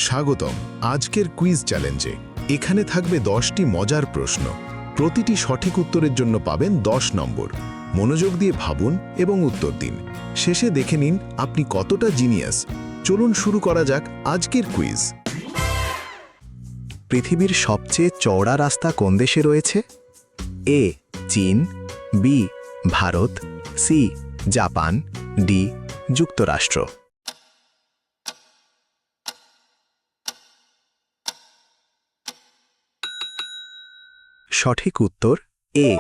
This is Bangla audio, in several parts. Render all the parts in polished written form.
স্বাগতম আজকের কুইজ চ্যালেঞ্জে। এখানে থাকবে 10টি মজার প্রশ্ন। প্রতিটি সঠিক উত্তরের জন্য পাবেন 10 নম্বর। মনোযোগ দিয়ে ভাবুন এবং উত্তর দিন। শেষে দেখে নিন আপনি কতটা জিনিয়াস। চলুন শুরু করা যাক আজকের কুইজ। পৃথিবীর সবচেয়ে চওড়া রাস্তা কোন দেশে রয়েছে? এ চীন, B Bharat, C Japan, D যুক্তরাষ্ট্র। সঠিক উত্তর এ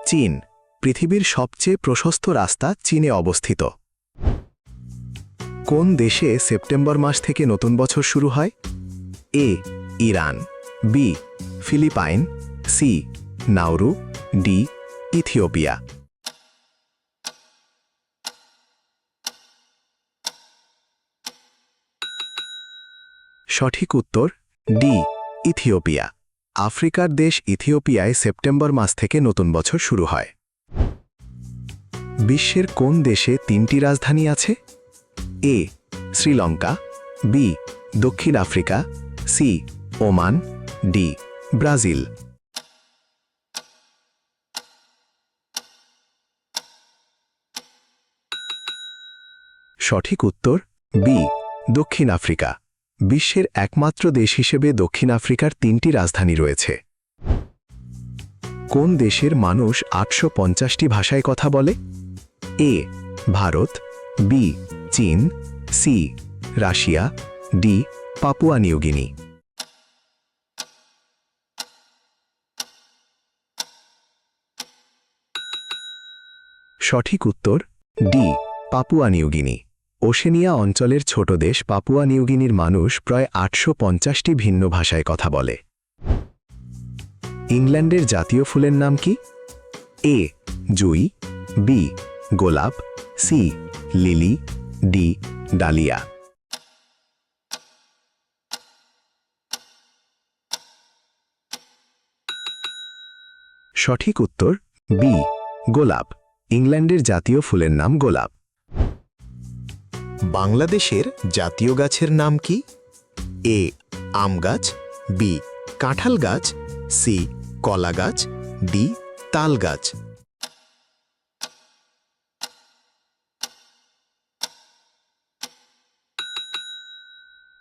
চীন। পৃথিবীর সবচেয়ে প্রশস্ত রাস্তা চীনে অবস্থিত। কোন দেশে সেপ্টেম্বর মাস থেকে নতুন বছর শুরু হয়? A Iran, B Philippines, C Nauru, D Ethiopia. সঠিক উত্তর ডি ইথিওপিয়া। আফ্রিকার দেশ ইথিওপিয়ায় সেপ্টেম্বর মাস থেকে নতুন বছর শুরু হয়। বিশ্বের কোন দেশে 3টি রাজধানী আছে? এ শ্রীলঙ্কা, বি দক্ষিণ Africa, C Oman, D Brazil. সঠিক উত্তর বি দক্ষিণ আফ্রিকা। বিশ্বের একমাত্র দেশ হিসেবে দক্ষিণ আফ্রিকার 3টি রাজধানী রয়েছে। কোন দেশের মানুষ 850টি ভাষায় কথা বলে? এ ভারত, বি চীন, C Russia, D Papua New Guinea. সঠিক উত্তর ডি পাপুয়া নিউগিনি। ওশেনিয়া অঞ্চলের ছোট দেশ পাপুয়া নিউগিনির মানুষ প্রায় 850টি ভিন্ন ভাষায় কথা বলে। ইংল্যান্ডের জাতীয় ফুলের নাম কি? এ জুই, বি গোলাপ, সি লিলি, ডি ডালিয়া। সঠিক উত্তর বি গোলাপ। ইংল্যান্ডের জাতীয় ফুলের নাম গোলাপ। বাংলাদেশের জাতীয় গাছের নাম কি? এ আম গাছ, বি কাঁঠাল গাছ, সি কলা গাছ, ডি তাল গাছ।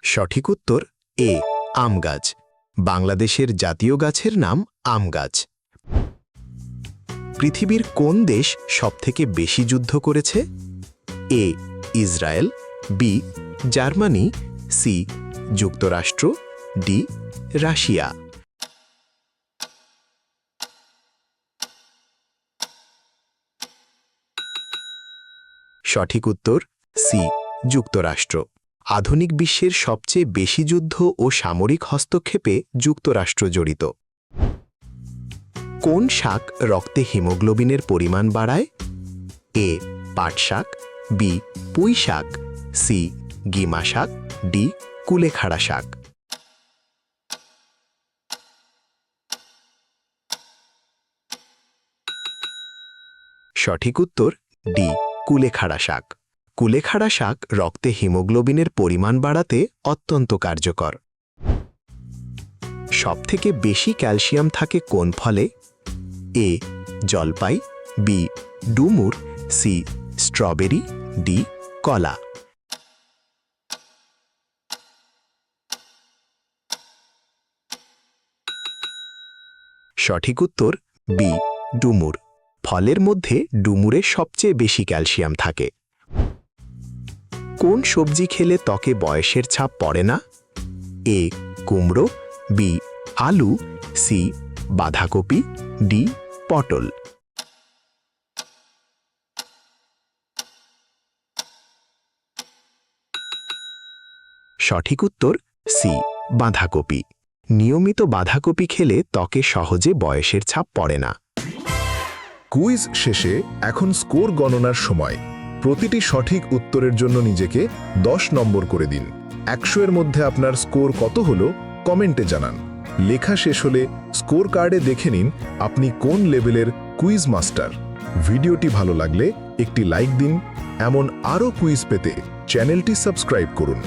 সঠিক উত্তর এ আম গাছ। বাংলাদেশের জাতীয় গাছের নাম আম গাছ। পৃথিবীর কোন দেশ সবথেকে বেশি যুদ্ধ করেছে? এ ইসরায়েল, বি জার্মানি, সি যুক্তরাষ্ট্র, ডি রাশিয়া। সঠিক উত্তর সি যুক্তরাষ্ট্র। আধুনিক বিশ্বের সবচেয়ে বেশি যুদ্ধ ও সামরিক হস্তক্ষেপে যুক্তরাষ্ট্র জড়িত। কোন শাক রক্তে হিমোগ্লোবিনের পরিমাণ বাড়ায়? এ পাট শাক, বি পুঁই শাক, সি গিমা শাক, ডি কুলেখাড়া শাক। সঠিক উত্তর ডি কুলেখাড়া শাক। কুলেখাড়া শাক রক্তে হিমোগ্লোবিনের পরিমাণ বাড়াতে অত্যন্ত কার্যকর। সবথেকে বেশি ক্যালসিয়াম থাকে কোন ফলে? এ জলপাই, বি ডুমুর, সি স্ট্রবেরি, ডি কলা। সঠিক উত্তর বি ডুমুর। ফলের মধ্যে ডুমুরে সবচেয়ে বেশি ক্যালসিয়াম থাকে। কোন সবজি খেলে ত্বকে বয়সের ছাপ পড়ে না? এ কুমড়ো, বি আলু, সি বাঁধাকপি, ডি পটল। সঠিক উত্তর সি বাঁধাকপি। নিয়মিত বাঁধাকপি খেলে ত্বকে সহজে বয়সের ছাপ পড়ে না। কুইজ শেষে এখন স্কোর গণনার সময়। প্রতিটি সঠিক উত্তরের জন্য নিজেকে 10 নম্বর করে দিন। 100 এর মধ্যে আপনার স্কোর কত হলো কমেন্টে জানান। লেখা শেষ হলে স্কোর কার্ডে দেখে নিন আপনি কোন লেভেলের কুইজ মাস্টার। ভিডিওটি ভালো লাগলে একটি লাইক দিন। এমন আরও কুইজ পেতে চ্যানেলটি সাবস্ক্রাইব করুন।